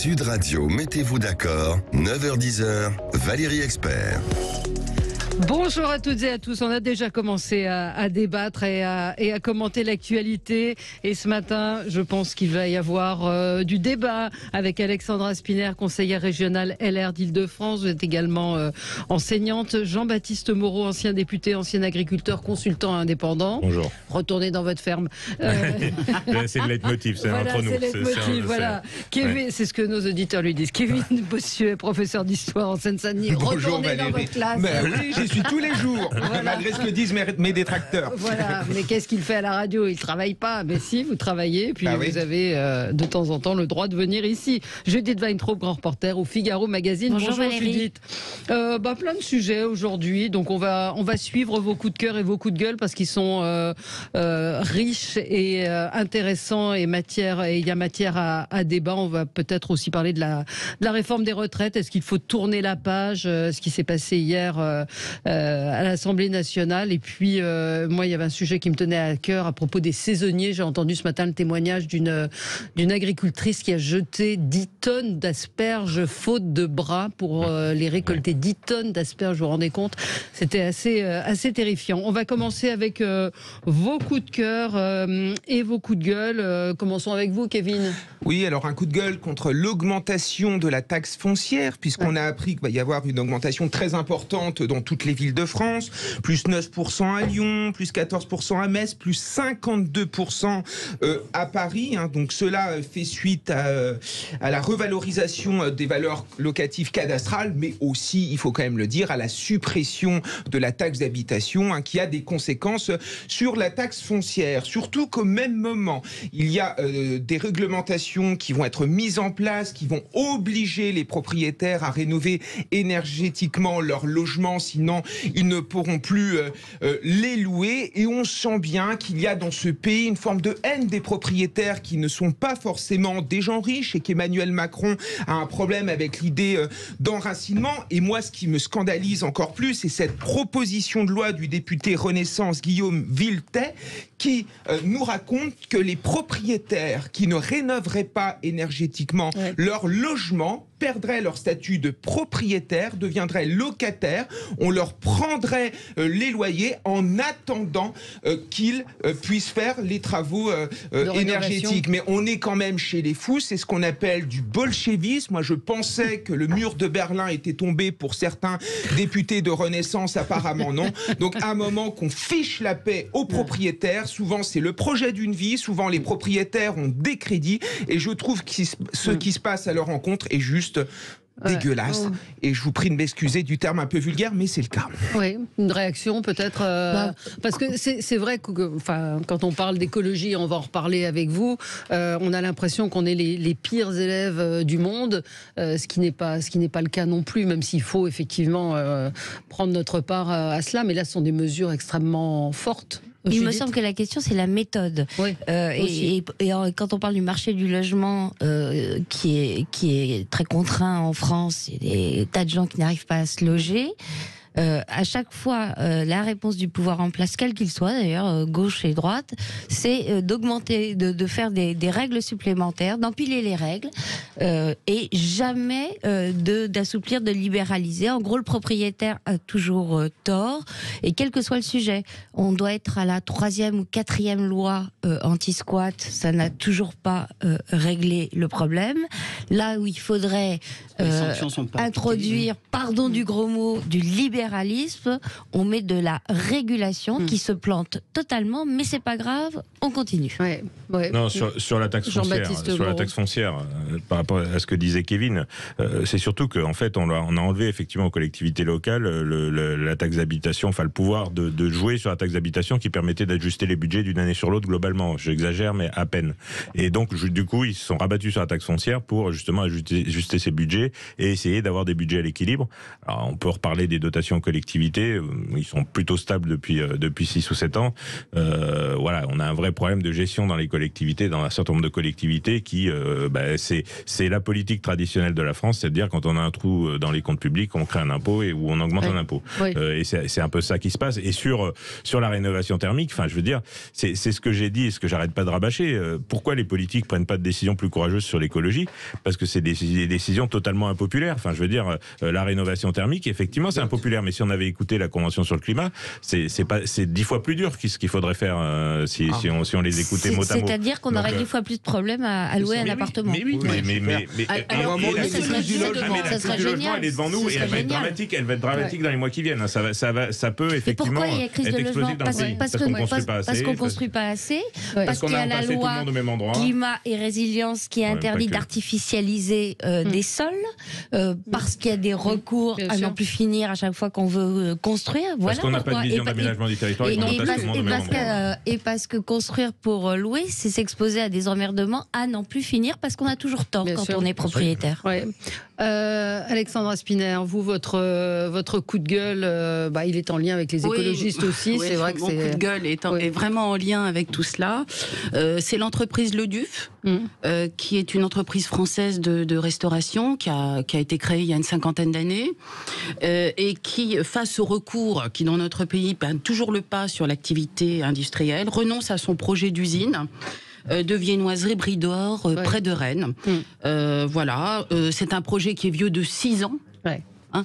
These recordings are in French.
Sud Radio, mettez-vous d'accord, 9h-10h, Valérie Expert. Bonjour à toutes et à tous. On a déjà commencé à débattre et à commenter l'actualité. Et ce matin, je pense qu'il va y avoir du débat avec Alexandra Spinner, conseillère régionale LR d'Île-de-France. Vous êtes également enseignante. Jean-Baptiste Moreau, ancien député, ancien agriculteur, consultant indépendant. Bonjour. Retournez dans votre ferme. C'est le leitmotiv, c'est voilà, entre nous. C'est le leitmotiv, voilà. Kevin, c'est ce que nos auditeurs lui disent. Kevin Bossuet, professeur d'histoire en Seine-Saint-Denis. Bonjour Retournez dans votre classe. Oui, j'y suis tous les jours, malgré ce que disent mes détracteurs. Voilà, mais qu'est-ce qu'il fait à la radio? Il ne travaille pas. Mais si, vous travaillez, puis vous avez de temps en temps le droit de venir ici. Judith Weintraub, grand reporter au Figaro Magazine. Bonjour Judith. Plein de sujets aujourd'hui. Donc on va suivre vos coups de cœur et vos coups de gueule parce qu'ils sont riches et intéressants et il y a matière à débat. On va peut-être aussi parler de la réforme des retraites. Est-ce qu'il faut tourner la page? Ce qui s'est passé hier à l'Assemblée nationale. Et puis, moi, il y avait un sujet qui me tenait à cœur à propos des saisonniers. J'ai entendu ce matin le témoignage d'une agricultrice qui a jeté 10 tonnes d'asperges faute de bras pour les récolter. 10 tonnes d'asperges, vous vous rendez compte? C'était assez terrifiant. On va commencer avec vos coups de cœur et vos coups de gueule. Commençons avec vous, Kevin. Oui, alors un coup de gueule contre l'augmentation de la taxe foncière, puisqu'on a appris qu'il va y avoir une augmentation très importante dans toutes les villes de France, plus 9% à Lyon, plus 14% à Metz, plus 52% à Paris. Donc cela fait suite à la revalorisation des valeurs locatives cadastrales, mais aussi, il faut quand même le dire, à la suppression de la taxe d'habitation, qui a des conséquences sur la taxe foncière. Surtout qu'au même moment, il y a des réglementations qui vont être mises en place, qui vont obliger les propriétaires à rénover énergétiquement leur logement, sinon ils ne pourront plus les louer. Et on sent bien qu'il y a dans ce pays une forme de haine des propriétaires qui ne sont pas forcément des gens riches et qu'Emmanuel Macron a un problème avec l'idée d'enracinement. Et moi, ce qui me scandalise encore plus, c'est cette proposition de loi du député Renaissance Guillaume Vuilletet qui nous raconte que les propriétaires qui ne rénoveraient pas énergétiquement leur logement perdraient leur statut de propriétaire, deviendraient locataires, on leur prendrait les loyers en attendant qu'ils puissent faire les travaux énergétiques. Mais on est quand même chez les fous, c'est ce qu'on appelle du bolchevisme. Moi je pensais que le mur de Berlin était tombé pour certains députés de Renaissance, apparemment non. Donc à un moment qu'on fiche la paix aux propriétaires, souvent c'est le projet d'une vie, souvent les propriétaires ont des crédits et je trouve que ce qui se passe à leur rencontre est juste dégueulasse. Et je vous prie de m'excuser du terme un peu vulgaire, mais c'est le cas. Oui, une réaction peut-être parce que c'est vrai que quand on parle d'écologie, on va en reparler avec vous, on a l'impression qu'on est les pires élèves du monde, ce qui n'est pas le cas non plus, même s'il faut effectivement prendre notre part à cela, mais là ce sont des mesures extrêmement fortes. Il me semble que la question, c'est la méthode. Oui, et quand on parle du marché du logement, qui est très contraint en France, il y a des tas de gens qui n'arrivent pas à se loger. À chaque fois, la réponse du pouvoir en place, quel qu'il soit d'ailleurs, gauche et droite, c'est d'augmenter, de faire des règles supplémentaires, d'empiler les règles et jamais d'assouplir, de libéraliser. En gros, le propriétaire a toujours tort et quel que soit le sujet, on doit être à la 3e ou 4e loi anti-squat, ça n'a toujours pas réglé le problème. Là où il faudrait introduire, pardon du gros mot, du libéralisme, on met de la régulation qui se plante totalement, mais c'est pas grave, on continue. Non, sur la taxe foncière, par rapport à ce que disait Kevin, c'est surtout qu'en fait, on a enlevé effectivement aux collectivités locales la taxe d'habitation, enfin le pouvoir de jouer sur la taxe d'habitation qui permettait d'ajuster les budgets d'une année sur l'autre globalement. J'exagère, mais à peine. Et donc, du coup, ils se sont rabattus sur la taxe foncière pour justement ajuster ces budgets et essayer d'avoir des budgets à l'équilibre. Alors, on peut reparler des dotations aux collectivités, ils sont plutôt stables depuis 6 ou 7 ans. Voilà, on a un vrai problème de gestion dans les collectivités, dans un certain nombre de collectivités qui, c'est la politique traditionnelle de la France, c'est-à-dire quand on a un trou dans les comptes publics, on crée un impôt ou on augmente un impôt. Et c'est un peu ça qui se passe. Et sur la rénovation thermique, enfin, je veux dire, c'est ce que j'ai dit et ce que j'arrête pas de rabâcher. Pourquoi les politiques prennent pas de décisions plus courageuses sur l'écologie? parce que c'est des décisions totalement impopulaires. Enfin, je veux dire, la rénovation thermique, effectivement, c'est impopulaire, mais si on avait écouté la Convention sur le climat, c'est 10 fois plus dur ce qu'il faudrait faire si on les écoutait mot à mot. C'est-à-dire qu'on aurait 10 fois plus de problèmes à louer un appartement. Mais la crise du logement, elle est devant nous et elle va être dramatique. Elle va être dramatique dans les mois qui viennent. Ça peut effectivement être explosif dans le pays. Parce qu'on construit pas assez, parce qu'il y a la loi climat et résilience qui interdit d'artificialiser des sols, parce qu'il y a des recours à n'en plus finir à chaque fois qu'on veut construire. Parce qu'on n'a pas de vision d'aménagement du territoire. Et parce que construire pour louer, c'est s'exposer à des emmerdements à n'en plus finir, parce qu'on a toujours tort quand on est propriétaire. Ouais. Alexandra Spinner, vous, votre coup de gueule, il est en lien avec les écologistes aussi. Oui, c'est vrai que mon coup de gueule est vraiment en lien avec tout cela. C'est l'entreprise Le Duf, qui est une entreprise française de restauration qui a été créée il y a une 50aine d'années et qui, face au recours qui dans notre pays prennent toujours le pas sur l'activité industrielle, renonce à son projet d'usine de viennoiserie Brie d'Or près de Rennes. Voilà, c'est un projet qui est vieux de 6 ans.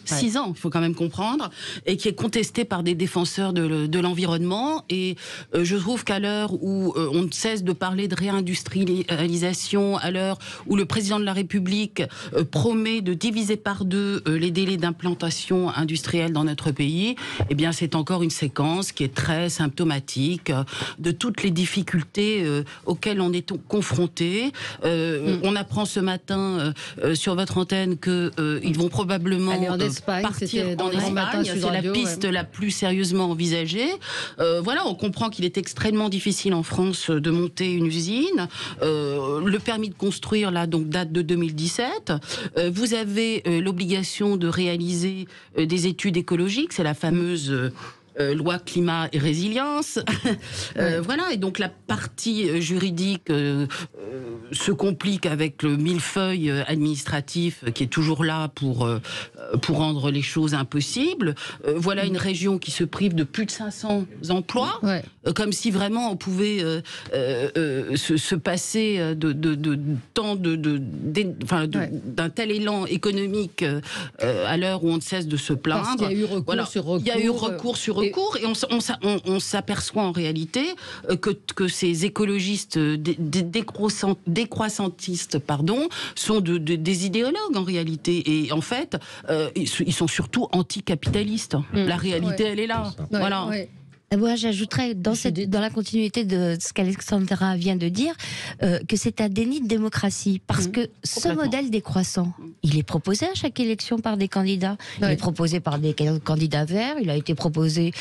6 ans, il faut quand même comprendre, et qui est contesté par des défenseurs de l'environnement. Et je trouve qu'à l'heure où on ne cesse de parler de réindustrialisation, à l'heure où le président de la République promet de diviser par 2 les délais d'implantation industrielle dans notre pays, eh bien c'est encore une séquence qui est très symptomatique de toutes les difficultés auxquelles on est confronté. On apprend ce matin sur votre antenne qu'ils vont probablement partir en Espagne, c'est la piste la plus sérieusement envisagée. Voilà, on comprend qu'il est extrêmement difficile en France de monter une usine. Le permis de construire, là, donc, date de 2017. Vous avez l'obligation de réaliser des études écologiques, c'est la fameuse loi climat et résilience. Voilà, et donc la partie juridique se complique avec le millefeuille administratif qui est toujours là pour rendre les choses impossibles. Voilà une région qui se prive de plus de 500 emplois, comme si vraiment on pouvait se passer d'un tel élan économique à l'heure où on ne cesse de se plaindre. Parce qu'il y a eu recours sur recours. Il y a eu recours sur recours. Et on s'aperçoit en réalité que ces écologistes décroissantistes sont des idéologues en réalité. Et en fait, ils sont surtout anticapitalistes. La réalité, elle est là. Voilà. Moi, j'ajouterais dans la continuité de ce qu'Alexandra vient de dire que c'est un déni de démocratie, parce que ce modèle décroissant, il est proposé à chaque élection par des candidats. Il est proposé par des candidats verts, il a été proposé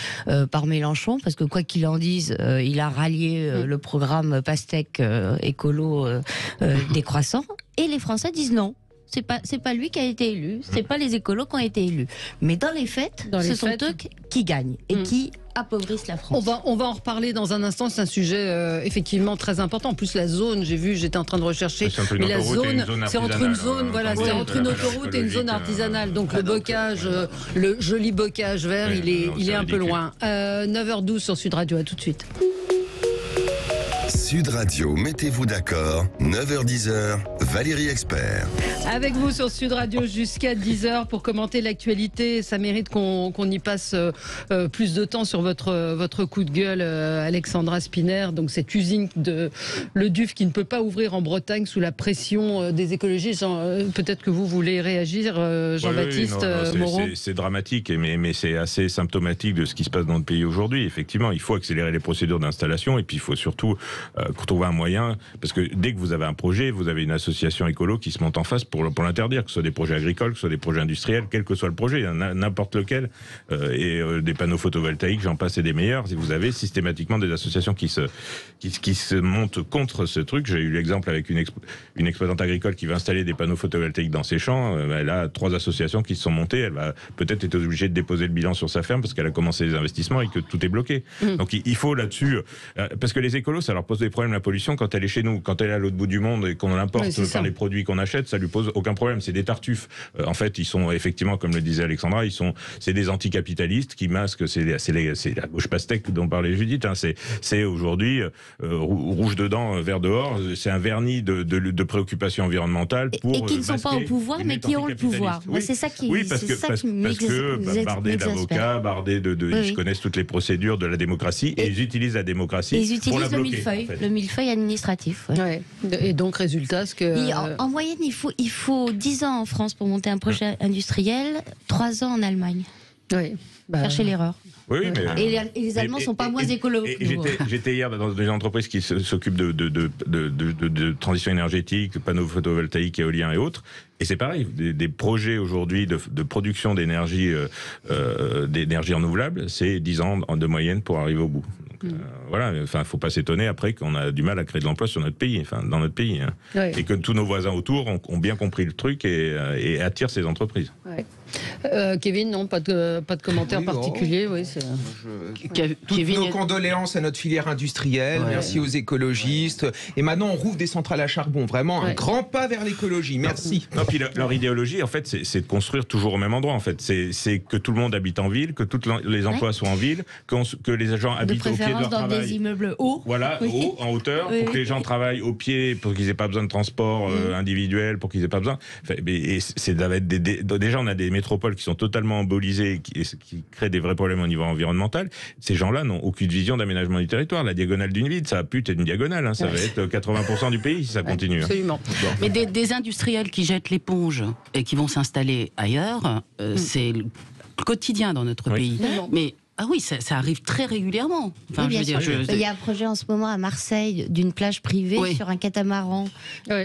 par Mélenchon, parce que quoi qu'il en dise, il a rallié le programme Pastèque écolo décroissant, et les Français disent non. C'est pas lui qui a été élu, c'est pas les écolos qui ont été élus. Mais dans les faits, ce sont eux qui gagnent et qui appauvrissent la France. On va en reparler dans un instant, c'est un sujet effectivement très important. En plus, la zone, j'étais en train de rechercher, mais la zone, c'est entre une zone, c'est entre une autoroute et une zone artisanale. Donc le bocage, le joli bocage vert, il est un peu loin. 9h12 sur Sud Radio, à tout de suite. Sud Radio, mettez-vous d'accord, 9h-10h, Valérie Expert. Avec vous sur Sud Radio jusqu'à 10h pour commenter l'actualité. Ça mérite qu'on y passe plus de temps sur votre coup de gueule, Alexandra Spinner. Donc cette usine de Le Duf qui ne peut pas ouvrir en Bretagne sous la pression des écologistes. Peut-être que vous voulez réagir, Jean-Baptiste Moreau. C'est dramatique, mais c'est assez symptomatique de ce qui se passe dans le pays aujourd'hui. Effectivement, il faut accélérer les procédures d'installation et puis il faut surtout trouver un moyen, parce que dès que vous avez un projet, vous avez une association écolo qui se monte en face pour l'interdire, que ce soit des projets agricoles, que ce soit des projets industriels, quel que soit le projet, n'importe lequel, des panneaux photovoltaïques, j'en passe et des meilleurs. Et vous avez systématiquement des associations qui se montent contre ce truc. J'ai eu l'exemple avec une exploitante agricole qui va installer des panneaux photovoltaïques dans ses champs. Elle a 3 associations qui se sont montées. Elle va peut-être être obligée de déposer le bilan sur sa ferme parce qu'elle a commencé les investissements et que tout est bloqué. Donc il faut là-dessus, parce que les écolos, ça leur pose des problèmes, la pollution, quand elle est chez nous, quand elle est à l'autre bout du monde et qu'on l'importe par les produits qu'on achète, ça lui pose aucun problème. C'est des tartuffes. En fait, ils sont effectivement, comme le disait Alexandra, c'est des anticapitalistes qui masquent. C'est la gauche pastèque dont parlait Judith. Hein. C'est aujourd'hui rouge dedans, vert dehors. C'est un vernis de préoccupations environnementales et qui ne sont pas au pouvoir, mais qui ont le pouvoir. Oui, c'est ça qui. Oui, parce que bardés d'avocats, bardés ils connaissent toutes les procédures de la démocratie et ils utilisent la démocratie. Et ils utilisent pour la bloquer, le millefeuille administratif. Ouais. Et donc, résultat, en moyenne, il faut 10 ans en France pour monter un projet industriel, 3 ans en Allemagne. Oui. Cherchez l'erreur. Oui, mais et les Allemands ne sont pas moins écolos. J'étais hier dans une entreprise qui s'occupe de transition énergétique, panneaux photovoltaïques, éoliens et autres. Et c'est pareil, des projets aujourd'hui de production d'énergie renouvelable, c'est 10 ans de moyenne pour arriver au bout. Donc, voilà, enfin, faut pas s'étonner après qu'on a du mal à créer de l'emploi sur notre pays, enfin, dans notre pays. Hein. Ouais. Et que tous nos voisins autour ont bien compris le truc et attirent ces entreprises. Ouais. Kevin, non, pas de commentaire particulier. Oui, toutes nos condoléances à notre filière industrielle. Ouais. Merci aux écologistes. Et maintenant, on rouvre des centrales à charbon. Vraiment un grand pas vers l'écologie. Merci. Non, puis leur idéologie, en fait, c'est de construire toujours au même endroit. En fait, c'est que tout le monde habite en ville, que tous les emplois soient en ville, que les gens habitent au pied de leur travail. Dans des immeubles hauts. Voilà, haut, en hauteur, pour que les gens travaillent au pied, pour qu'ils aient pas besoin de transport individuel, pour qu'ils aient pas besoin. Et déjà, on a des métropoles qui sont totalement embolisées et qui créent des vrais problèmes au niveau environnemental. Ces gens-là n'ont aucune vision d'aménagement du territoire. La diagonale d'une ville, ça va plus être une diagonale. Hein, ça va être 80% du pays si ça continue. Absolument. Bon. Mais des industriels qui jettent l'éponge et qui vont s'installer ailleurs, c'est le quotidien dans notre pays. Mais ah oui, ça arrive très régulièrement. Enfin, oui, il y a un projet en ce moment à Marseille d'une plage privée sur un catamaran. Oui.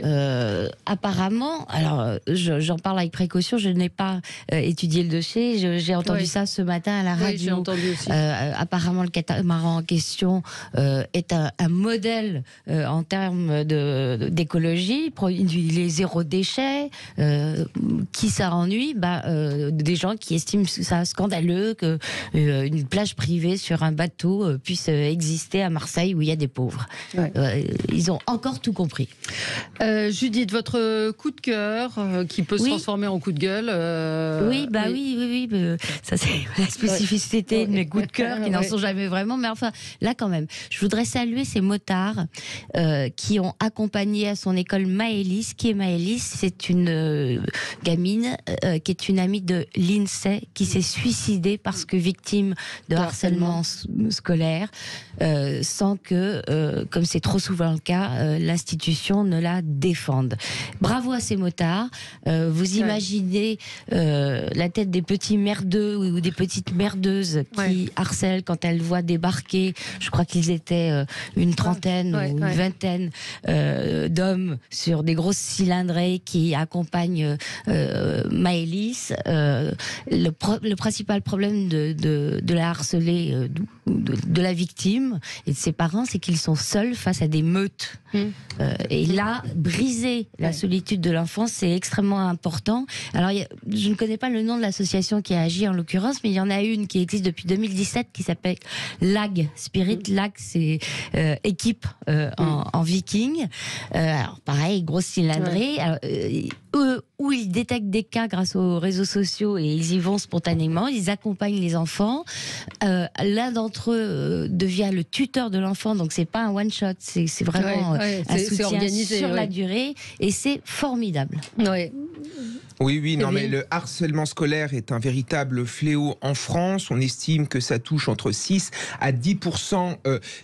Apparemment, alors j'en parle avec précaution, je n'ai pas étudié le dossier, j'ai entendu ça ce matin à la radio. Oui, j'ai entendu aussi. Apparemment, le catamaran en question est un modèle en termes d'écologie, il est zéro déchet. Qui ça ennuie des gens qui estiment ça scandaleux que une plage privée sur un bateau puisse exister à Marseille où il y a des pauvres. Ouais. Ils ont encore tout compris. Judith, votre coup de cœur qui peut se transformer en coup de gueule. Oui. Ça c'est la spécificité de mes coups de cœur qui n'en sont jamais vraiment. Mais enfin, là quand même, je voudrais saluer ces motards qui ont accompagné à son école Maëlys. Qui est Maëlys? C'est une gamine qui est une amie de l'INSEE qui s'est suicidée parce que victime de harcèlement scolaire, sans que, comme c'est trop souvent le cas, l'institution ne la défende. Bravo à ces motards. Vous imaginez la tête des petits merdeux ou des petites merdeuses qui harcèlent quand elles voient débarquer, je crois qu'ils étaient une trentaine ou une vingtaine d'hommes sur des grosses cylindrées qui accompagnent Maëlys. Le principal problème de la harcelée, de la victime et de ses parents, c'est qu'ils sont seuls face à des meutes. Et là, briser la solitude de l'enfant, c'est extrêmement important. Alors, je ne connais pas le nom de l'association qui a agi en l'occurrence, mais il y en a une qui existe depuis 2017 qui s'appelle LAG Spirit. LAG, c'est équipe en viking. Alors, pareil, grosse cylindrée. Alors, où ils détectent des cas grâce aux réseaux sociaux et ils y vont spontanément, ils accompagnent les enfants. L'un d'entre eux devient le tuteur de l'enfant, donc c'est pas un one shot, c'est vraiment un soutien organisé, sur la durée et c'est formidable. Oui, non, mais le harcèlement scolaire est un véritable fléau en France. On estime que ça touche entre 6 à 10%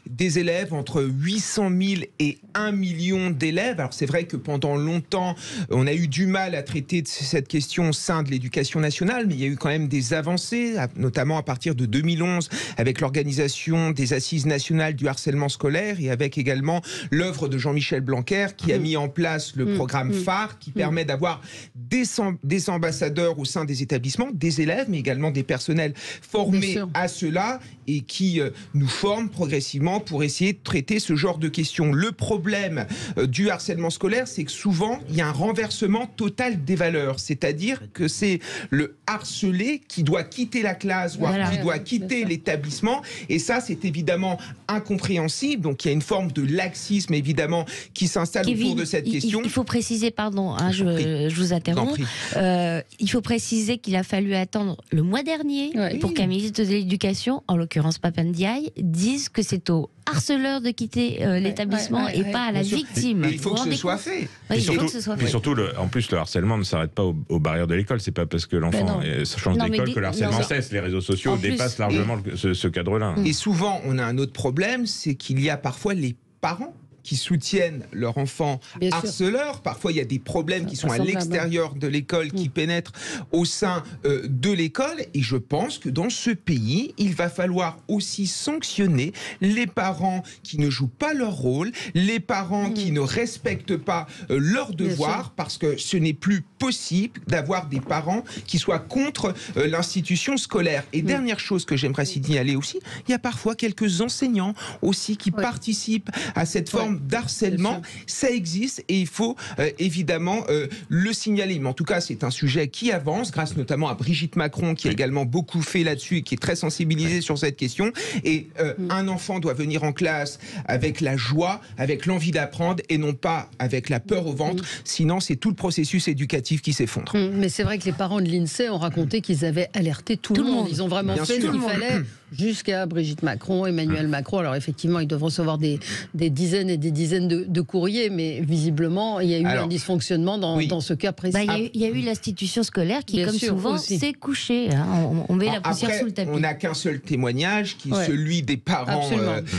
des élèves, entre 800 000 et 1 million d'élèves. Alors c'est vrai que pendant longtemps, on a eu du mal à traiter de cette question au sein de l'éducation nationale, mais il y a eu quand même des avancées, notamment à partir de 2011, avec l'organisation des Assises nationales du harcèlement scolaire et avec également l'œuvre de Jean-Michel Blanquer qui a mis en place le programme phare qui permet d'avoir des des ambassadeurs au sein des établissements, des élèves, mais également des personnels formés à cela et qui nous forment progressivement pour essayer de traiter ce genre de questions. Le problème du harcèlement scolaire, c'est que souvent, il y a un renversement total des valeurs. C'est-à-dire que c'est le harcelé qui doit quitter la classe, voire qui doit quitter l'établissement. Et ça, c'est évidemment incompréhensible. Donc, il y a une forme de laxisme, évidemment, qui s'installe autour de cette question. Il faut préciser, pardon, je vous interromps. Il faut préciser qu'il a fallu attendre le mois dernier pour qu'un ministre de l'Éducation, en l'occurrence Papa Ndiaye, dise que c'est au harceleur de quitter l'établissement et pas à la victime. Et il faut que ce soit fait. Et surtout, en plus, le harcèlement ne s'arrête pas aux barrières de l'école. C'est pas parce que l'enfant change d'école que le harcèlement cesse. Les réseaux sociaux dépassent largement ce cadre-là. Et souvent, on a un autre problème, c'est qu'il y a parfois les parents qui soutiennent leur enfant harceleur. Parfois, il y a des problèmes qui sont à l'extérieur de l'école, qui pénètrent au sein de l'école. Et je pense que dans ce pays, il va falloir aussi sanctionner les parents qui ne jouent pas leur rôle, les parents qui ne respectent pas leurs devoirs, parce que ce n'est plus possible d'avoir des parents qui soient contre l'institution scolaire. Et dernière chose que j'aimerais signaler aussi, il y a parfois quelques enseignants aussi qui participent à cette forme d'harcèlement. Ça existe et il faut évidemment le signaler. Mais en tout cas, c'est un sujet qui avance, grâce notamment à Brigitte Macron, qui a également beaucoup fait là-dessus et qui est très sensibilisée sur cette question. Et un enfant doit venir en classe avec la joie, avec l'envie d'apprendre et non pas avec la peur au ventre. Sinon, c'est tout le processus éducatif qui s'effondre. Mais c'est vrai que les parents de l'INSEE ont raconté qu'ils avaient alerté tout le monde. Ils ont vraiment fait ce qu'il fallait, jusqu'à Brigitte Macron, Emmanuel Macron. Alors effectivement, ils doivent recevoir des dizaines et des dizaines de courriers, mais visiblement, il y a eu un dysfonctionnement dans ce cas précis. Il y a eu l'institution scolaire qui, comme souvent, s'est couchée. On met la poussière sous le tapis. On n'a qu'un seul témoignage, qui est celui des parents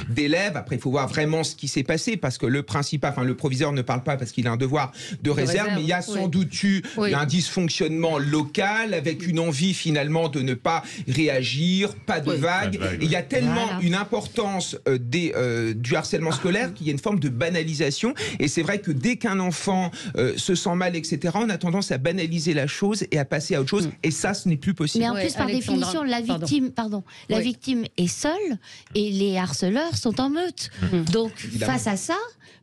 d'élèves. Après, il faut voir vraiment ce qui s'est passé, parce que le proviseur ne parle pas parce qu'il a un devoir de réserve, mais il y a sans doute eu un dysfonctionnement local, avec une envie finalement de ne pas réagir, pas de vague. Et il y a tellement une importance du harcèlement scolaire qu'il y a une forme de banalisation. Et c'est vrai que dès qu'un enfant se sent mal, etc., on a tendance à banaliser la chose et à passer à autre chose. Et ça, ce n'est plus possible. Mais en plus, par définition, la victime est seule et les harceleurs sont en meute. Donc, face à ça,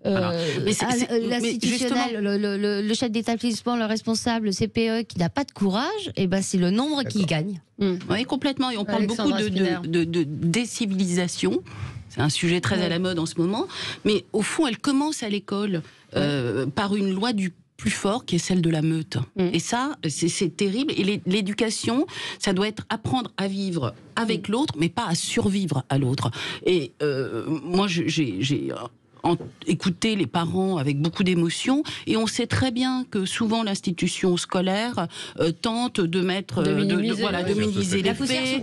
l'institutionnel, le chef d'établissement, le responsable, le CPE qui n'a pas de courage, et c'est le nombre qui gagne. Oui, complètement. Et on parle beaucoup de décivilisation. C'est un sujet très à la mode en ce moment. Mais au fond, elle commence à l'école par une loi du plus fort, qui est celle de la meute. Et ça, c'est terrible. Et l'éducation, ça doit être apprendre à vivre avec l'autre, mais pas à survivre à l'autre. Et moi, j'ai écouter les parents avec beaucoup d'émotion, et on sait très bien que souvent l'institution scolaire tente de minimiser les faits.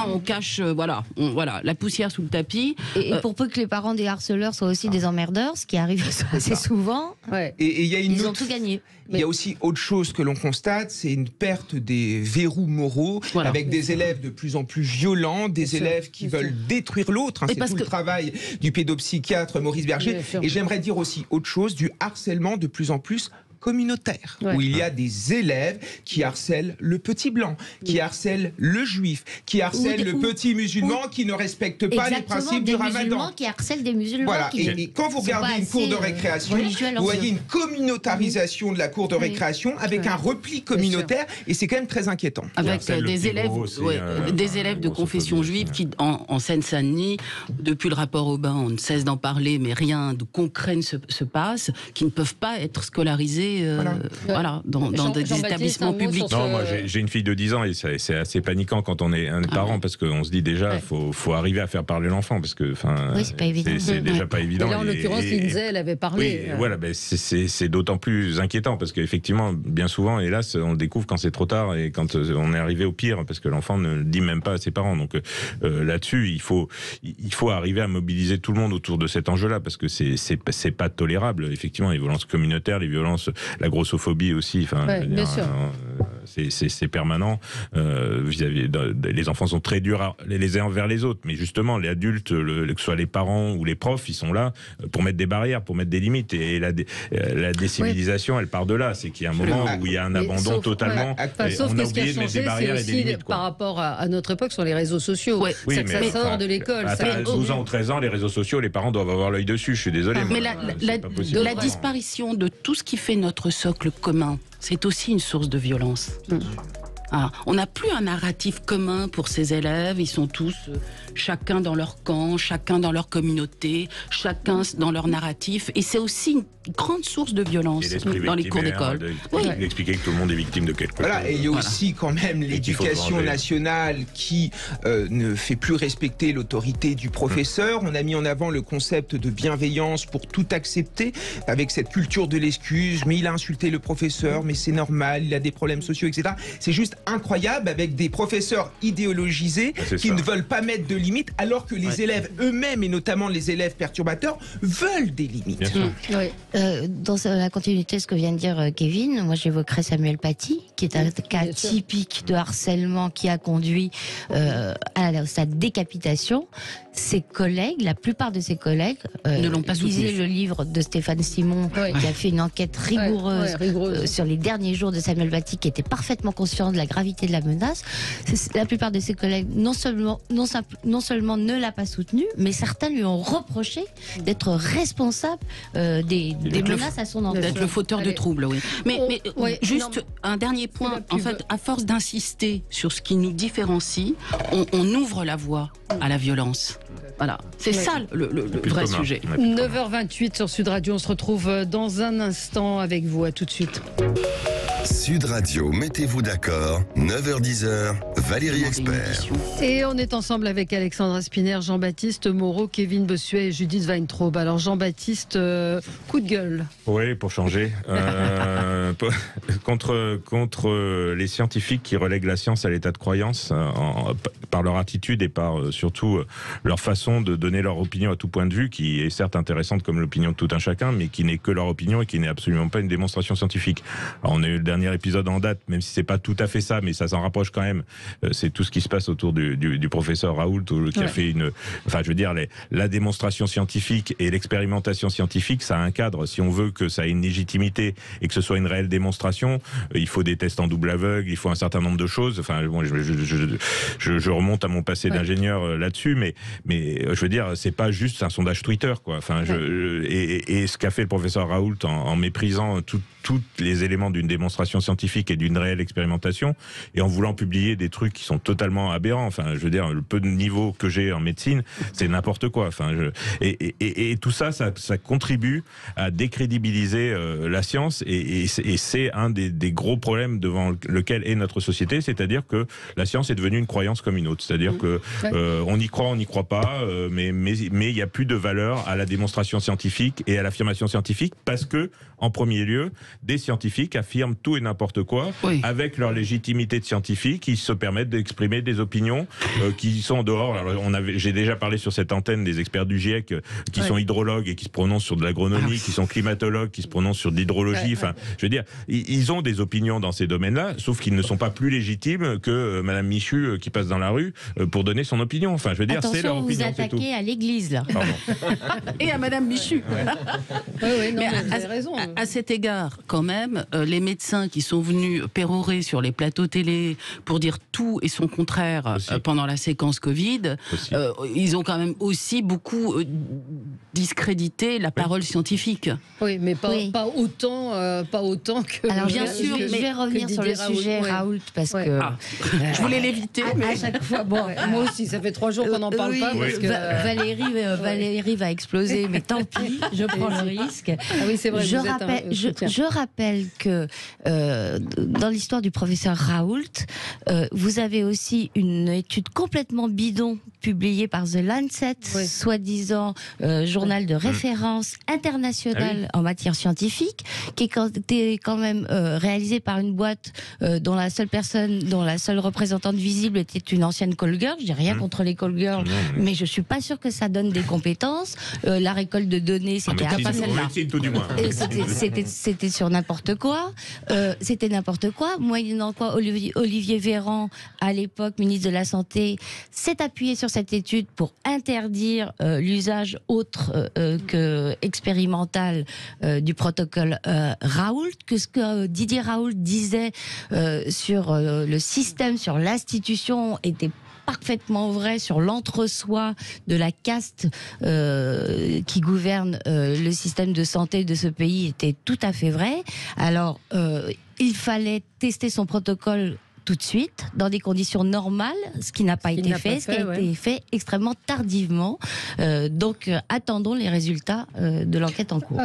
On cache la poussière sous le tapis. Et pour peu que les parents des harceleurs soient aussi des emmerdeurs, ce qui arrive assez souvent, ils ont tout gagné. Il y a aussi autre chose que l'on constate, c'est une perte des verrous moraux, avec des élèves de plus en plus violents, des élèves qui veulent détruire l'autre. C'est tout le travail du pédopsychiatre Maurice Berger. Et j'aimerais dire aussi autre chose, du harcèlement de plus en plus communautaire, où il y a des élèves qui harcèlent le petit blanc, qui harcèlent le juif, qui harcèlent le petit musulman, qui ne respecte pas les principes du ramadan. Musulmans qui harcèlent des musulmans. Voilà. Et quand vous regardez une cour de récréation, vous voyez une communautarisation de la cour de récréation avec un repli communautaire, et c'est quand même très inquiétant. Avec des élèves de confession juive qui, en Seine-Saint-Denis, depuis le rapport Aubin, on ne cesse d'en parler, mais rien de concret ne se passe, qui ne peuvent pas être scolarisés dans des établissements publics. Non, moi j'ai une fille de 10 ans et c'est assez paniquant quand on est un parent, parce qu'on se dit déjà faut arriver à faire parler l'enfant, parce que c'est pas évident. C'est déjà pas évident. Et là, en l'occurrence, l'INSEE, elle avait parlé. Oui, c'est d'autant plus inquiétant, parce qu'effectivement, bien souvent, hélas, on le découvre quand c'est trop tard et quand on est arrivé au pire, parce que l'enfant ne le dit même pas à ses parents. Donc là-dessus, il faut arriver à mobiliser tout le monde autour de cet enjeu-là, parce que c'est pas tolérable. Effectivement, les violences communautaires, les violences, la grossophobie aussi. Bien sûr. c'est permanent. Les enfants sont très durs les uns vers les autres, mais justement, les adultes, que ce soit les parents ou les profs, ils sont là pour mettre des barrières, pour mettre des limites. Et la décivilisation, elle part de là. C'est qu'il y a un moment où il y a un abandon totalement. Sauf on que a ce qui a oublié de mettre des changé, barrières c'est et des aussi limites. par rapport à notre époque sur les réseaux sociaux. Oui, Ça sort de l'école. À 12 ans ou 13 ans, les réseaux sociaux, les parents doivent avoir l'œil dessus. Je suis désolé. Mais la disparition de tout ce qui fait notre socle commun, c'est aussi une source de violence. On n'a plus un narratif commun pour ces élèves. Ils sont tous chacun dans leur camp, chacun dans leur communauté, chacun dans leur narratif. Et c'est aussi une grande source de violence dans les cours d'école. D'expliquer que tout le monde est victime de quelque chose. Voilà, et il y a aussi quand même l'éducation nationale qui ne fait plus respecter l'autorité du professeur. On a mis en avant le concept de bienveillance pour tout accepter, avec cette culture de l'excuse. Mais il a insulté le professeur, mais c'est normal, il a des problèmes sociaux, etc. C'est juste incroyable, avec des professeurs idéologisés qui ne veulent pas mettre de limites, alors que les élèves eux-mêmes, et notamment les élèves perturbateurs, veulent des limites. Dans la continuité de ce que vient de dire Kevin, moi j'évoquerais Samuel Paty, qui est un cas typique de harcèlement qui a conduit à sa décapitation. Ses collègues, la plupart de ses collègues, ne l'ont pas soutenu. Lisaient le livre de Stéphane Simon, qui a fait une enquête rigoureuse sur les derniers jours de Samuel Paty, qui était parfaitement conscient de la gravité de la menace. La plupart de ses collègues non seulement ne l'a pas soutenu, mais certains lui ont reproché d'être responsable des menaces à son enfant. D'être le fauteur de troubles, oui. Mais juste un dernier point. En fait, à force d'insister sur ce qui nous différencie, on ouvre la voie à la violence. Voilà, c'est ça le vrai sujet. 9h28 sur Sud Radio, on se retrouve dans un instant avec vous, à tout de suite. Sud Radio, mettez-vous d'accord, 9h-10h, Valérie Expert. Et on est ensemble avec Alexandra Spiner, Jean-Baptiste Moreau, Kevin Bossuet et Judith Weintraub. Alors Jean-Baptiste, coup de gueule. Oui, pour changer. Contre les scientifiques qui relèguent la science à l'état de croyance, par leur attitude et par surtout leur façon de donner leur opinion à tout point de vue, qui est certes intéressante comme l'opinion de tout un chacun, mais qui n'est que leur opinion et qui n'est absolument pas une démonstration scientifique. Alors, on a eu le dernier épisode en date, même si c'est pas tout à fait ça, mais ça s'en rapproche quand même. C'est tout ce qui se passe autour du professeur Raoult, qui a fait la démonstration scientifique et l'expérimentation scientifique, ça a un cadre. Si on veut que ça ait une légitimité et que ce soit une réelle démonstration, il faut des tests en double aveugle, il faut un certain nombre de choses. Enfin, bon, je remonte à mon passé d'ingénieur là-dessus, mais je veux dire, c'est pas juste un sondage Twitter, quoi. Enfin, et ce qu'a fait le professeur Raoult en méprisant tous les éléments d'une démonstration scientifique et d'une réelle expérimentation, et en voulant publier des trucs qui sont totalement aberrants. Enfin, je veux dire, le peu de niveau que j'ai en médecine, c'est n'importe quoi. Enfin, et tout ça contribue à décrédibiliser la science, et c'est un des gros problèmes devant lequel est notre société, c'est-à-dire que la science est devenue une croyance comme une autre. C'est-à-dire que on y croit, on n'y croit pas, mais il n'y a plus de valeur à la démonstration scientifique et à l'affirmation scientifique, parce que, en premier lieu, des scientifiques affirment tout et n'importe quoi, avec leur légitimité de scientifique, ils se permettent d'exprimer des opinions qui sont en dehors. Alors, j'ai déjà parlé sur cette antenne des experts du GIEC qui sont hydrologues et qui se prononcent sur de l'agronomie, qui sont climatologues, qui se prononcent sur de l'hydrologie. Enfin, je veux dire, ils ont des opinions dans ces domaines-là, sauf qu'ils ne sont pas plus légitimes que Madame Michu qui passe dans la rue pour donner son opinion. Enfin, je veux dire, c'est leur opinion. Attention, vous attaquez à l'église, là. Et à Madame Michu. Mais vous avez raison. À cet égard, quand même, les médecins qui sont venus pérorer sur les plateaux télé pour dire tout et son contraire pendant la séquence Covid, ils ont quand même aussi beaucoup discrédité la parole scientifique. Oui, mais pas autant que... Alors bien sûr, mais je vais revenir sur le sujet Raoult, parce que... je voulais l'éviter, mais... À chaque fois, moi aussi, ça fait 3 jours qu'on n'en parle pas. Parce que... Valérie va exploser, mais tant pis, je prends le risque. Ah oui, c'est vrai, je rappelle que dans l'histoire du professeur Raoult, vous avez aussi une étude complètement bidon publiée par The Lancet, soi-disant journal de référence international en matière scientifique, qui était quand même réalisée par une boîte dont la seule représentante visible était une ancienne call girl. Je n'ai rien contre les call girls, mais je suis pas sûre que ça donne des compétences. La récolte de données, c'était tout du moins. C'était sur n'importe quoi. c'était n'importe quoi. Moyennant quoi, Olivier Véran, à l'époque ministre de la Santé, s'est appuyé sur cette étude pour interdire l'usage autre que expérimental du protocole Raoult, que ce que Didier Raoult disait sur le système, sur l'institution, était parfaitement vrai, sur l'entre-soi de la caste qui gouverne le système de santé de ce pays était tout à fait vrai. Alors, il fallait tester son protocole tout de suite, dans des conditions normales, ce qui n'a pas été fait, ce qui a été fait extrêmement tardivement. Donc, attendons les résultats de l'enquête en cours.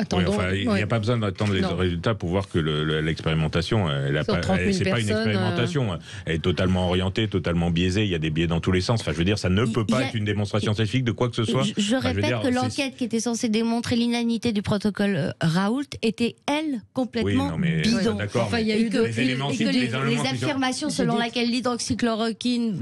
Il n'y a pas besoin d'attendre les résultats pour voir que l'expérimentation, c'est pas une expérimentation. Elle est totalement orientée, totalement biaisée. Il y a des biais dans tous les sens. Enfin, je veux dire, ça ne peut pas être une démonstration scientifique de quoi que ce soit. Je répète que l'enquête qui était censée démontrer l'inanité du protocole Raoult était, elle, complètement bidon. Enfin, il y a eu les affirmations selon laquelle l'hydroxychloroquine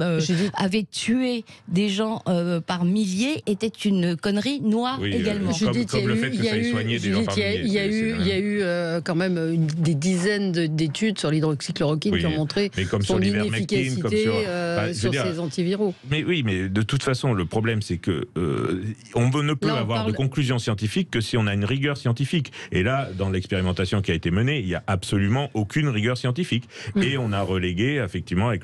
avait tué des gens par milliers était une connerie noire également. Comme le fait que ça ait soigné des gens par milliers. Il y a eu quand même des dizaines d'études sur l'hydroxychloroquine qui ont montré son inefficacité sur ces antiviraux. Mais oui, mais de toute façon, le problème, c'est que on ne peut avoir de conclusion scientifique que si on a une rigueur scientifique. Et là, dans l'expérimentation qui a été menée, il n'y a absolument aucune rigueur scientifique. Et on a relégué effectivement avec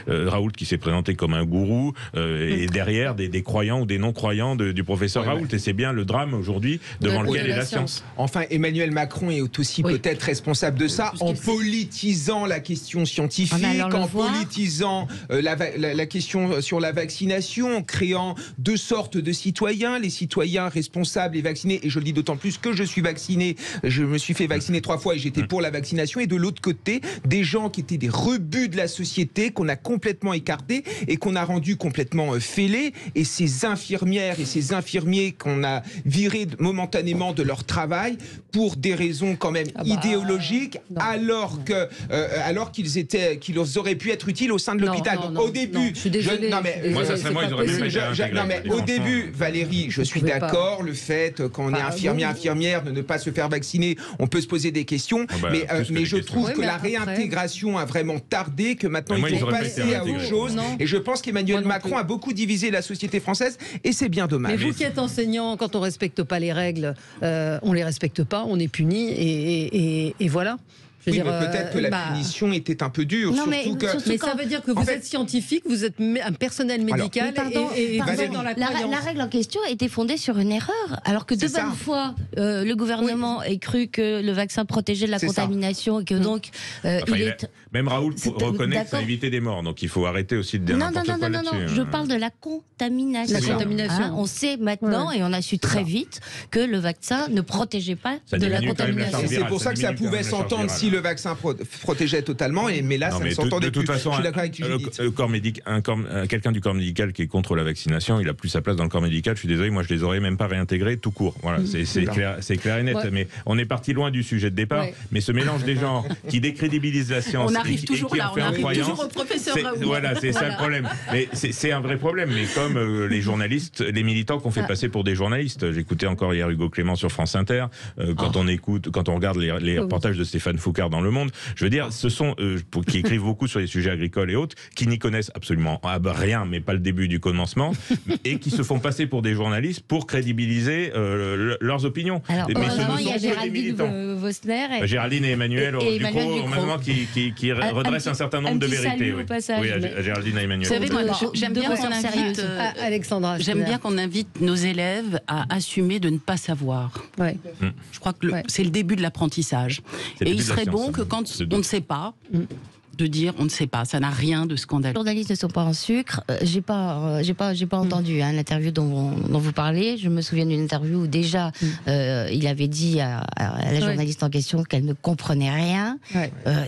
Raoult qui s'est présenté comme un gourou et derrière des croyants ou des non-croyants du professeur Raoult. Et c'est bien le drame aujourd'hui devant lequel est la science. Enfin, Emmanuel Macron est aussi peut-être responsable de ça en politisant la question scientifique, en politisant la question sur la vaccination, en créant deux sortes de citoyens, les citoyens responsables et vaccinés, et je le dis d'autant plus que je suis vacciné, je me suis fait vacciner 3 fois et j'étais pour la vaccination, et de l'autre côté, des gens qui étaient des rebuts de la société qu'on a complètement écartés et qu'on a rendus complètement fêlés, et ces infirmières et ces infirmiers qu'on a virés momentanément de leur travail pour des raisons quand même idéologiques, alors qu'ils auraient pu être utiles au sein de l'hôpital. Donc au début, moi ça serait moi, ils auraient pu au début, Valérie, je suis d'accord, le fait qu'on est infirmière, de ne pas se faire vacciner, on peut se poser des questions, mais je trouve que la réintégration a vraiment tardé, que maintenant il faut passer à autre chose. Et je pense qu'Emmanuel Macron a beaucoup divisé la société française, et c'est bien dommage. Mais vous qui êtes enseignant, quand on ne respecte pas les règles, on ne les respecte pas, on est puni, et voilà. Oui, mais peut-être que la punition était un peu dure. Mais ça veut dire que vous êtes scientifique, vous êtes un personnel médical, et vous êtes dans la croyance. La règle en question était fondée sur une erreur, alors que de bonne foi, le gouvernement ait cru que le vaccin protégeait de la contamination, et que donc même Raoult reconnaît que ça évitait des morts, donc il faut arrêter aussi de dire n'importe quoi là-dessus. Non, je parle de la contamination. La contamination. On sait maintenant, et on a su très vite, que le vaccin ne protégeait pas de la contamination. C'est pour ça que ça pouvait s'entendre si le vaccin protégeait totalement, mais là, ça ne s'entendait plus. De toute façon, quelqu'un du corps médical qui est contre la vaccination, il a plus sa place dans le corps médical. Je suis désolé, moi je les aurais même pas réintégrés tout court. Voilà, c'est clair et net. Mais on est parti loin du sujet de départ. Mais ce mélange des genres qui décrédibilise la science, on arrive toujours là, on arrive toujours au professeur Raoult. Voilà, c'est ça le problème. Mais c'est un vrai problème. Mais comme les journalistes, les militants qu'on fait passer pour des journalistes. J'écoutais encore hier Hugo Clément sur France Inter. Quand on regarde les reportages de Stéphane Foucard dans Le Monde, je veux dire, ce sont qui écrivent beaucoup sur les sujets agricoles et autres, qui n'y connaissent absolument rien, mais pas le début du commencement, et qui se font passer pour des journalistes pour crédibiliser leurs opinions. Alors, il y a Géraldine Vosner, Géraldine et Emmanuel Ducrot, qui redressent un certain nombre de vérités. Oui, Géraldine et Emmanuel. Vous savez, moi, j'aime bien qu'on invite Alexandra. J'aime bien qu'on invite nos élèves à assumer de ne pas savoir. Je crois que c'est le début de l'apprentissage. Et il serait bon que quand on ne sait pas, de dire on ne sait pas, ça n'a rien de scandaleux. Les journalistes ne sont pas en sucre. J'ai pas entendu l'interview dont vous parlez. Je me souviens d'une interview où déjà il avait dit à la journaliste en question qu'elle ne comprenait rien.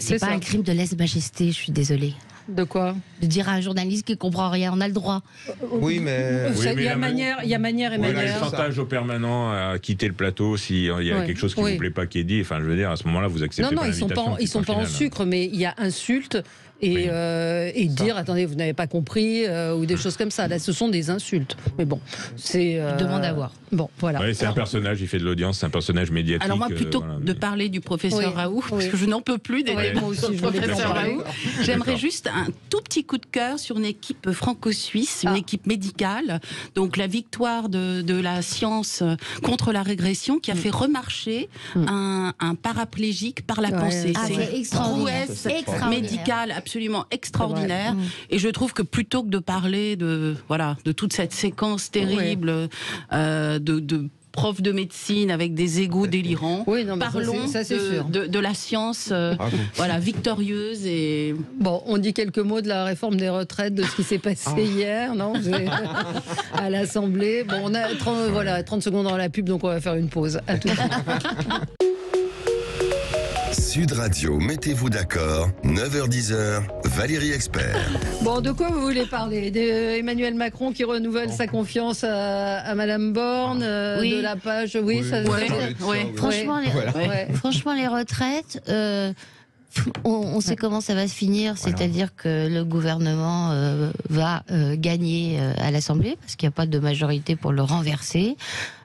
C'est pas un crime de lèse-majesté, je suis désolée. De quoi? De dire à un journaliste qui ne comprend rien, on a le droit. Oui, mais il y a manière et manière. Le chantage au permanent à quitter le plateau s'il y a quelque chose qui ne vous plaît pas qui est dit. Enfin, je veux dire, à ce moment-là, vous acceptez pas l'invitation. Ils sont pas en sucre, mais il y a insulte, et dire attendez, vous n'avez pas compris ou des choses comme ça. Là, ce sont des insultes. Mais bon, c'est demande à voir. Bon, voilà. Ouais, c'est un personnage, il fait de l'audience, c'est un personnage médiatique. Alors moi, plutôt que de parler du professeur Raoult, parce que je n'en peux plus des moi aussi, je professeur Raoult, j'aimerais juste un tout petit coup de cœur sur une équipe franco-suisse, une équipe médicale. Donc la victoire de la science contre la régression qui a fait remarcher un paraplégique par la pensée. C'est une prouesse médicale absolument extraordinaire. Et je trouve que plutôt que de parler de toute cette séquence terrible de profs de médecine avec des égos délirants. Parlons de la science victorieuse. Et... Bon, on dit quelques mots de la réforme des retraites, de ce qui s'est passé hier, non à l'Assemblée. Bon, on a 30 secondes dans la pub, donc on va faire une pause. À tout de suite. Sud Radio, mettez-vous d'accord, 9h-10h, Valérie Expert. Bon, de quoi vous voulez parler? D'Emmanuel Macron qui renouvelle sa confiance à Madame Borne, de la page, Franchement, les retraites... On sait comment ça va se finir, c'est-à-dire que le gouvernement va gagner à l'Assemblée, parce qu'il n'y a pas de majorité pour le renverser,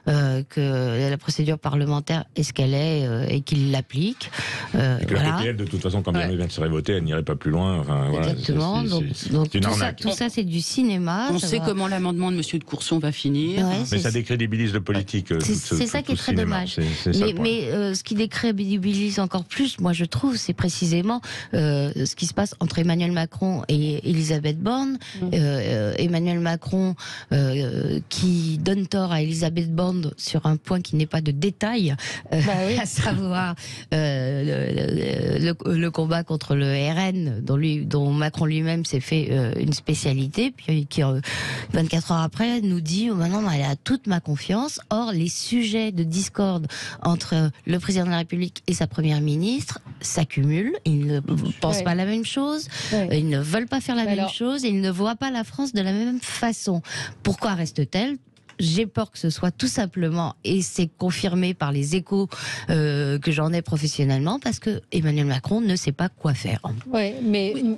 que la procédure parlementaire est ce qu'elle est et qu'il l'applique. Et que la PPL, de toute façon, quand bien elle serait votée, elle n'irait pas plus loin. Exactement. Donc tout ça, c'est du cinéma. On sait comment l'amendement de M. de Courson va finir. Mais ça décrédibilise le politique. C'est ça qui est très dommage. Mais ce qui décrédibilise encore plus, moi je trouve, c'est précisément ce qui se passe entre Emmanuel Macron et Elisabeth Borne. Emmanuel Macron qui donne tort à Elisabeth Borne sur un point qui n'est pas de détail, à savoir le combat contre le RN, dont Macron lui-même s'est fait une spécialité, puis qui 24 heures après nous dit maintenant elle a toute ma confiance. Or les sujets de discorde entre le président de la République et sa première ministre s'accumulent. Ils ne pensent pas la même chose, ils ne veulent pas faire la même chose, et ils ne voient pas la France de la même façon. Pourquoi reste-t-elle ? J'ai peur que ce soit tout simplement, et c'est confirmé par les échos que j'en ai professionnellement, parce que Emmanuel Macron ne sait pas quoi faire. Oui,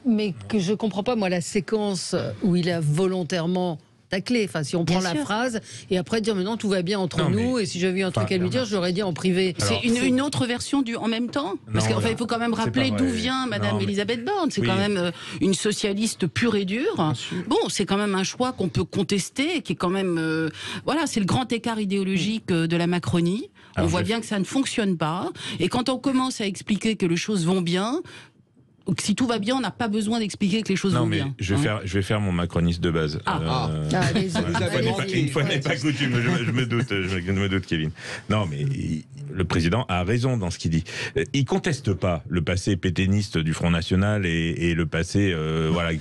mais que je comprends pas, moi, la séquence où il a volontairement taclé. Enfin, si on prend la phrase et après dire mais non, tout va bien entre nous, et si j'avais eu un truc à lui dire, je l'aurais dit en privé. C'est une autre version du en même temps. Parce qu'il faut quand même rappeler d'où vient Madame Elisabeth Borne. C'est quand même une socialiste pure et dure. Bon, c'est quand même un choix qu'on peut contester, qui est quand même c'est le grand écart idéologique de la Macronie. On voit bien que ça ne fonctionne pas. Et quand on commence à expliquer que les choses vont bien, si tout va bien, on n'a pas besoin d'expliquer que les choses vont bien. Je vais faire mon macroniste de base. Une fois n'est pas coutume, je me doute, Kevin. Non, mais le président a raison dans ce qu'il dit. Il conteste pas le passé pétainiste du Front National et le passé,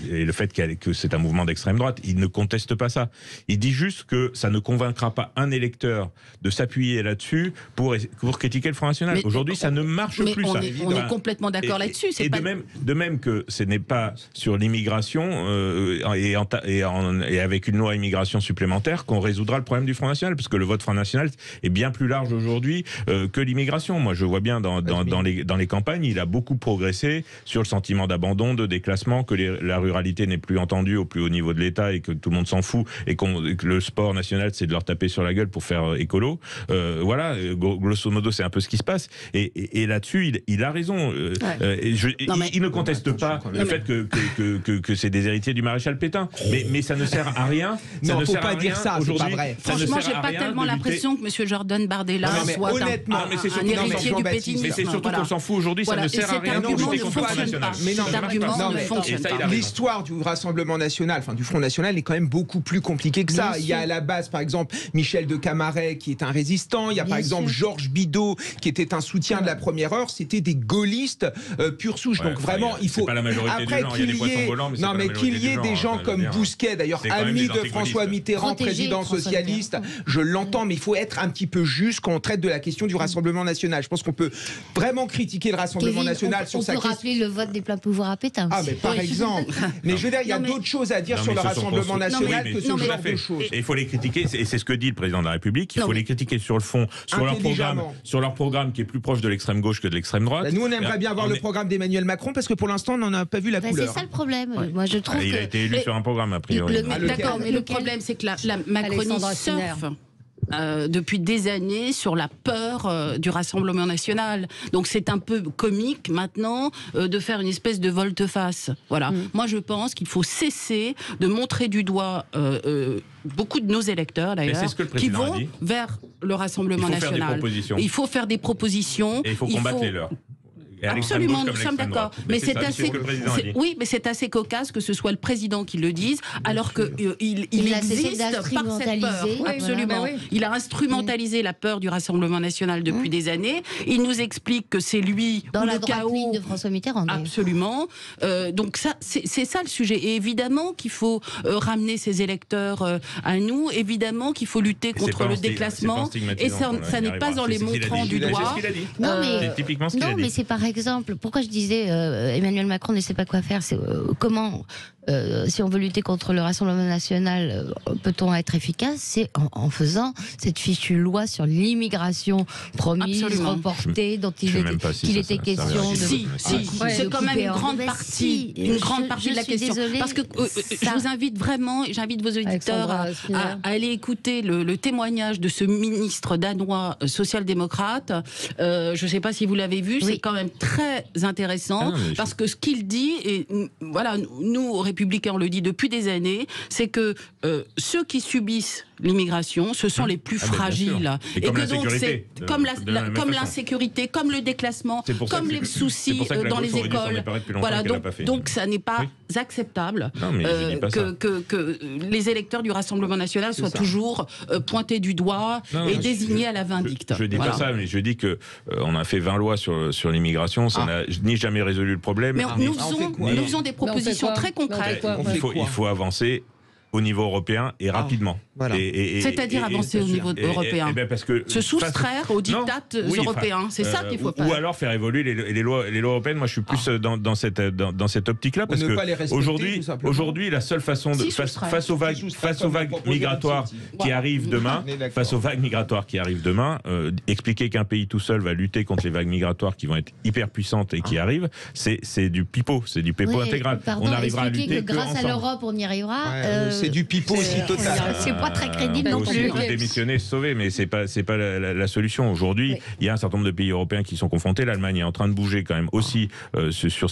et le fait que c'est un mouvement d'extrême droite. Il ne conteste pas ça. Il dit juste que ça ne convaincra pas un électeur de s'appuyer là-dessus pour critiquer le Front National. Aujourd'hui, ça ne marche plus. On est complètement d'accord là-dessus. De même que ce n'est pas sur l'immigration et avec une loi immigration supplémentaire qu'on résoudra le problème du Front National, parce que le vote Front National est bien plus large aujourd'hui que l'immigration. Moi, je vois bien dans les campagnes, il a beaucoup progressé sur le sentiment d'abandon, de déclassement, que la ruralité n'est plus entendue au plus haut niveau de l'État et que tout le monde s'en fout, et que le sport national, c'est de leur taper sur la gueule pour faire écolo. Grosso modo, c'est un peu ce qui se passe. Et là-dessus, il a raison. Il ne conteste pas le fait que c'est des héritiers du maréchal Pétain, mais ça ne sert à rien. Non, il ne faut pas dire ça, c'est pas vrai. Franchement, j'ai pas tellement l'impression que M. Jordan Bardella soit un héritier du pétinisme. Mais c'est surtout qu'on s'en fout aujourd'hui, ça ne sert à rien de lutter contre le Front National. Cet argument ne fonctionne pas. L'histoire du Rassemblement National, enfin du Front National, est quand même beaucoup plus compliquée que ça. Il y a à la base, par exemple, Michel de Camaret qui est un résistant. Il y a par exemple Georges Bidault qui était un soutien de la première heure. C'était des gaullistes pure souche. Donc vraiment, il faut. Pas la majorité des gens, il y a des poissons volants, mais qu'il y ait des gens comme Bousquet, d'ailleurs ami de François Mitterrand, président socialiste, je l'entends, mais il faut être un petit peu juste quand on traite de la question du Rassemblement National. Je pense qu'on peut vraiment critiquer le Rassemblement National sur sa question. On peut rappeler le vote des pleins pouvoirs à Pétain. Mais par exemple. Mais je veux dire, il y a d'autres choses à dire sur le Rassemblement National que ce genre de choses. Et il faut les critiquer, et c'est ce que dit le président de la République, il faut les critiquer sur le fond, sur leur programme qui est plus proche de l'extrême gauche que de l'extrême droite. Nous, on aimerait bien voir le programme d'Emmanuel Macron, parce que pour l'instant, on n'en a pas vu la couleur. C'est ça le problème. Moi, je trouve il a été élu sur un programme, a priori. D'accord, mais le problème, c'est que la Macronie surfe depuis des années sur la peur du Rassemblement national. Donc c'est un peu comique maintenant de faire une espèce de volte-face. Voilà. Moi je pense qu'il faut cesser de montrer du doigt beaucoup de nos électeurs d'ailleurs qui vont vers le Rassemblement national. Il faut faire des propositions. Et il faut combattre les leurs. Absolument, nous sommes d'accord. Mais c'est assez, oui, mais c'est assez cocasse que ce soit le président qui le dise, alors que il existe par cette peur. Absolument. Il a instrumentalisé la peur du Rassemblement national depuis des années. Il nous explique que c'est lui dans la le chaos ligne de François Mitterrand. Absolument. Donc ça, c'est ça le sujet. Et évidemment qu'il faut ramener ces électeurs à nous. Évidemment qu'il faut lutter contre le déclassement. Et ça n'est pas en les montrant du doigt. Non, mais c'est par exemple, pourquoi je disais Emmanuel Macron ne sait pas quoi faire, c'est comment, si on veut lutter contre le Rassemblement national, peut-on être efficace? C'est en faisant cette fichue loi sur l'immigration promise, reportée, dont il était question. C'est quand même une grande partie de la question. Parce que je vous invite vraiment, j'invite vos auditeurs à aller écouter le témoignage de ce ministre danois social-démocrate. Je ne sais pas si vous l'avez vu, c'est quand même très intéressant parce que ce qu'il dit, et voilà, nous républicains on le dit depuis des années, c'est que ceux qui subissent l'immigration, ce sont les plus fragiles. Et que donc c'est comme l'insécurité, comme le déclassement, comme les soucis dans les écoles. Voilà, donc ça n'est pas acceptable que les électeurs du Rassemblement national soient toujours pointés du doigt et désignés à la vindicte. Je ne dis pas ça, mais je dis que on a fait 20 lois sur l'immigration, ça n'a ni jamais résolu le problème. Mais nous faisons des propositions très concrètes. Il faut avancer au niveau européen et rapidement. Voilà. C'est-à-dire avancer au niveau européen. Parce que se soustraire aux dictats européens, c'est ça qu'il faut faire. Ou alors faire évoluer les lois européennes. Moi, je suis plus dans cette optique-là, parce que aujourd'hui, la seule façon de face aux vagues migratoires qui arrivent demain, expliquer qu'un pays tout seul va lutter contre les vagues migratoires qui vont être hyper puissantes et qui arrivent, c'est du pipeau, intégral. Pardon, on arrivera à lutter que grâce à l'Europe, on y arrivera. C'est du pipeau aussi total. C'est pas très crédible non plus. Démissionner, se sauver, mais c'est pas la solution. Aujourd'hui, il y a un certain nombre de pays européens qui sont confrontés. L'Allemagne est en train de bouger quand même aussi sur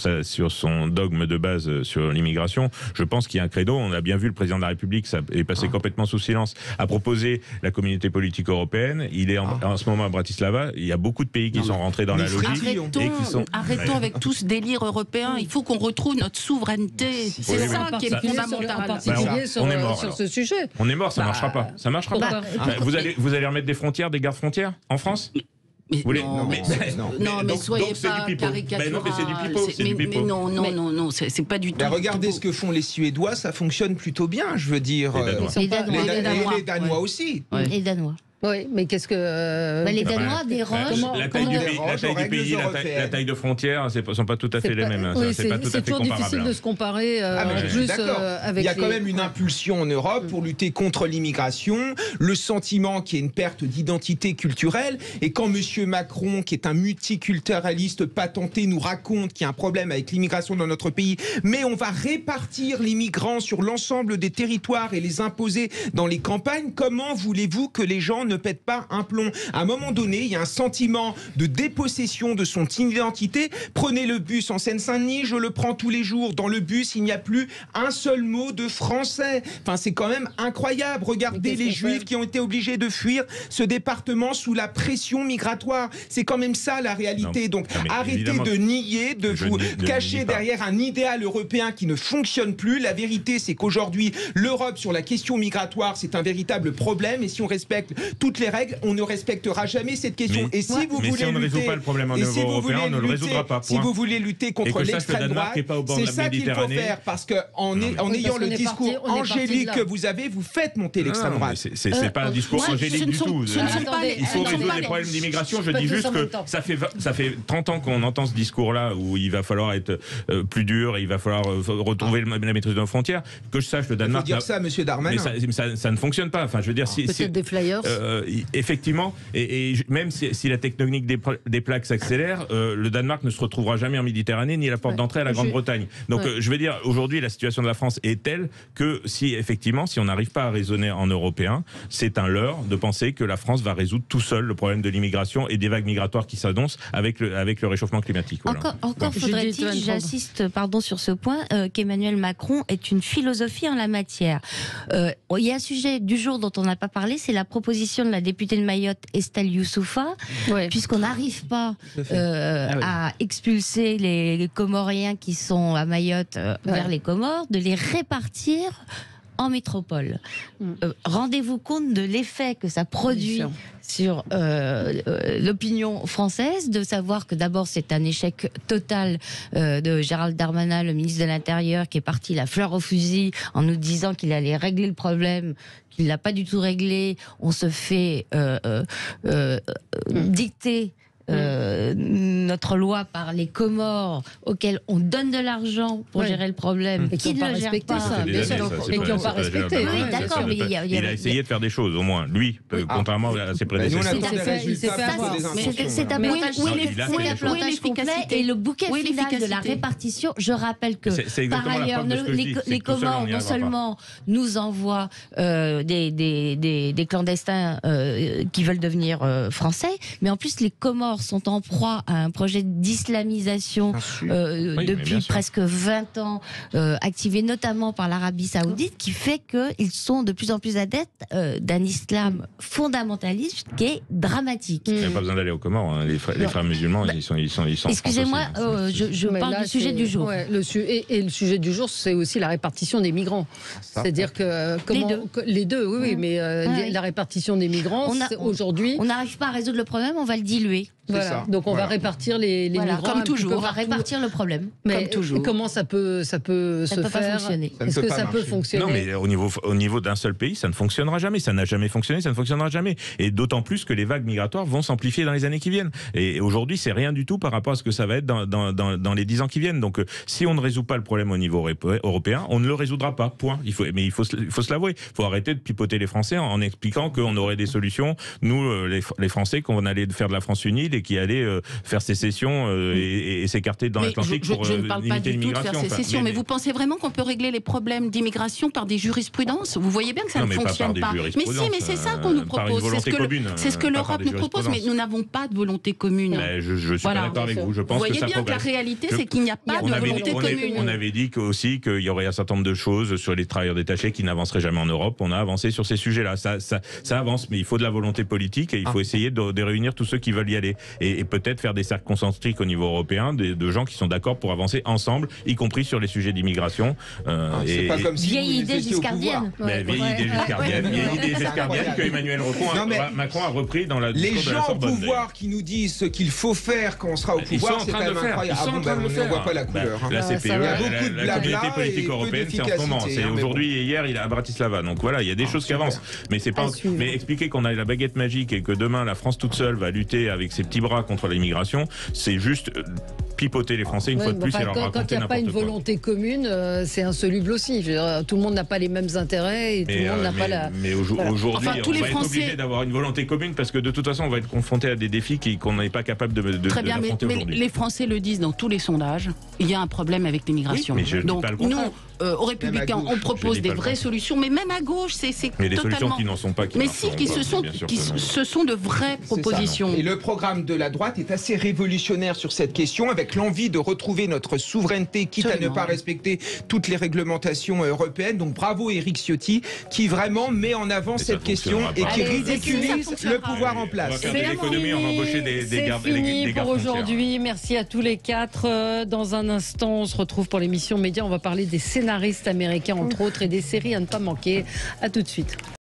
son dogme de base sur l'immigration. Je pense qu'il y a un credo. On a bien vu le président de la République, ça est passé complètement sous silence, a proposé la communauté politique européenne. Il est en ce moment à Bratislava. Il y a beaucoup de pays qui sont rentrés dans la logique. Arrêtons avec tout ce délire européen. Il faut qu'on retrouve notre souveraineté. C'est ça qui est fondamental. On est mort sur ce sujet. On est mort, ça marchera pas. Ça marchera pas. Vous allez remettre des frontières, des gardes frontières en France? Non, mais soyez pas caricatural. Non, mais c'est du pipeau. Non, c'est pas du tout. Regardez ce que font les Suédois, ça fonctionne plutôt bien, je veux dire. Les Danois aussi. Les Danois. Oui, mais qu'est-ce que... les Danois dérogent. La taille du pays, la taille de frontières, ne sont pas tout à fait les mêmes. C'est toujours difficile de se comparer avec... Il y a quand même une impulsion en Europe pour lutter contre l'immigration, le sentiment qu'il y a une perte d'identité culturelle, et quand M. Macron, qui est un multiculturaliste patenté, nous raconte qu'il y a un problème avec l'immigration dans notre pays, mais on va répartir les migrants sur l'ensemble des territoires et les imposer dans les campagnes, comment voulez-vous que les gens ne pètent pas un plomb? À un moment donné, il y a un sentiment de dépossession de son identité. Prenez le bus en Seine-Saint-Denis, je le prends tous les jours. Dans le bus, il n'y a plus un seul mot de français. Enfin, c'est quand même incroyable. Regardez les Juifs qui ont été obligés de fuir ce département sous la pression migratoire. C'est quand même ça la réalité. Donc arrêtez de nier, de vous cacher derrière un idéal européen qui ne fonctionne plus. La vérité, c'est qu'aujourd'hui, l'Europe sur la question migratoire, c'est un véritable problème. Et si on respecte toutes les règles, on ne respectera jamais cette question. Et si vous voulez on ne résout pas le problème en européen, on ne le résoudra pas. Si vous voulez lutter contre l'extrême droite, c'est ça qu'il faut faire, parce qu'en ayant le discours angélique que vous avez, vous faites monter l'extrême droite. C'est pas un discours angélique du tout. Il faut résoudre les problèmes d'immigration. Je dis juste que ça fait 30 ans qu'on entend ce discours-là où il va falloir être plus dur, il va falloir retrouver la maîtrise de nos frontières. Que je sache, le Danemark... Il faut dire ça, monsieur Darmanin. Mais ça ne fonctionne pas. Enfin, je veux dire, peut-être des flyers. effectivement, et même si la tectonique des plaques s'accélère, le Danemark ne se retrouvera jamais en Méditerranée ni à la porte d'entrée à la Grande-Bretagne. Donc je veux dire, aujourd'hui, la situation de la France est telle que si on n'arrive pas à raisonner en européen, c'est un leurre de penser que la France va résoudre tout seul le problème de l'immigration et des vagues migratoires qui s'annoncent avec le réchauffement climatique. Voilà. Encore faudrait-il, j'insiste sur ce point, qu'Emmanuel Macron ait une philosophie en la matière. Il y a un sujet du jour dont on n'a pas parlé, c'est la proposition de la députée de Mayotte, Estelle Youssoufa, puisqu'on n'arrive pas à expulser les Comoriens qui sont à Mayotte vers les Comores, de les répartir en métropole. Rendez-vous compte de l'effet que ça produit sur l'opinion française, de savoir que d'abord c'est un échec total de Gérald Darmanin, le ministre de l'Intérieur, qui est parti la fleur au fusil en nous disant qu'il allait régler le problème, qu'il l'a pas du tout réglé. On se fait dicter notre loi par les Comores, auxquels on donne de l'argent pour gérer le problème, qui ne le gèrent pas, et qui n'ont pas respecté. Oui, d'accord, mais il a essayé de faire des choses, au moins, lui, contrairement à ses prédécesseurs. C'est un plantage complet et le bouquet final de la répartition. Je rappelle que, par ailleurs, les Comores, non seulement nous envoient des clandestins qui veulent devenir français, mais en plus, les Comores sont en proie à un projet d'islamisation depuis presque 20 ans, activé notamment par l'Arabie Saoudite, qui fait qu'ils sont de plus en plus adeptes d'un islam fondamentaliste qui est dramatique. Il n'y a pas besoin d'aller aux Comores, hein. Les frères musulmans, ils sont excusez-moi, je parle du sujet du jour. Le sujet du jour, c'est aussi la répartition des migrants. C'est-à-dire que les deux, mais la répartition des migrants, aujourd'hui... On n'arrive pas à résoudre le problème, on va le diluer. Voilà. Donc on va répartir les migrants comme toujours. On va répartir le problème. Mais comme toujours. Comment ça peut se faire? Est-ce que ça peut fonctionner? Non, mais au niveau d'un seul pays, ça ne fonctionnera jamais. Ça n'a jamais fonctionné, ça ne fonctionnera jamais. Et d'autant plus que les vagues migratoires vont s'amplifier dans les années qui viennent. Et aujourd'hui, c'est rien du tout par rapport à ce que ça va être dans les 10 ans qui viennent. Donc si on ne résout pas le problème au niveau européen, on ne le résoudra pas. Point. Il faut se l'avouer. Il faut arrêter de pipoter les Français en expliquant qu'on aurait des solutions. Nous, les Français, qu'on allait faire de la France unie et qui allait faire sécession et s'écarter dans l'Atlantique pour je ne parle pas du tout de faire sécession, mais vous pensez vraiment qu'on peut régler les problèmes d'immigration par des jurisprudences? Vous voyez bien que ça ne fonctionne pas. Mais si, mais c'est ça qu'on nous propose. C'est ce que l'Europe nous propose, mais nous n'avons pas de volonté commune. Je suis pas d'accord avec vous. Je pense que ça progresse. Vous voyez bien que la réalité, c'est qu'il n'y a pas de volonté commune. On avait dit aussi qu'il y aurait un certain nombre de choses sur les travailleurs détachés qui n'avanceraient jamais en Europe. On a avancé sur ces sujets-là. Ça avance, mais il faut de la volonté politique et il faut essayer de réunir tous ceux qui veulent y aller. Et peut-être faire des cercles concentriques au niveau européen, de gens qui sont d'accord pour avancer ensemble, y compris sur les sujets d'immigration. C'est pas comme si vieille idée giscardienne. Vieille idée giscardienne que Emmanuel Macron a repris dans la les gens au pouvoir qui nous disent ce qu'il faut faire quand on sera au pouvoir, c'est quand même incroyable. On ne voit pas la couleur. La CPE, la communauté politique européenne, c'est en ce moment. C'est aujourd'hui et hier, il est à Bratislava. Donc voilà, il y a des choses qui avancent. Mais c'est pas. Mais expliquer qu'on a la baguette magique et que demain la France toute seule va lutter avec ses petits bras contre l'immigration, c'est juste pipoter les Français une fois de plus et leur raconter quand il n'y a pas une volonté commune, c'est insoluble aussi. Je veux dire, tout le monde n'a pas les mêmes intérêts et tout le monde n'a pas la... Mais aujourd'hui, on va être obligé d'avoir une volonté commune parce que de toute façon, on va être confronté à des défis qu'on n'est pas capable de Très bien, mais les Français le disent dans tous les sondages, il y a un problème avec l'immigration. Oui, mais je donc dis pas le contraire. Nous, aux Républicains, on propose des vraies solutions, mais même à gauche, c'est mais des totalement... solutions qui n'en sont pas. Mais si, ce sont de vraies propositions. Et le programme de la droite est assez révolutionnaire sur cette question, avec l'envie de retrouver notre souveraineté, quitte à ne pas respecter toutes les réglementations européennes. Donc bravo Éric Ciotti, qui vraiment met en avant cette question et qui ridiculise le pouvoir en place. On va faire de l'économie, on va embaucher des gardes. C'est fini pour aujourd'hui. Merci à tous les quatre. Dans un instant, on se retrouve pour l'émission Média. On va parler des scénaristes américains, entre autres, et des séries à ne pas manquer. À tout de suite.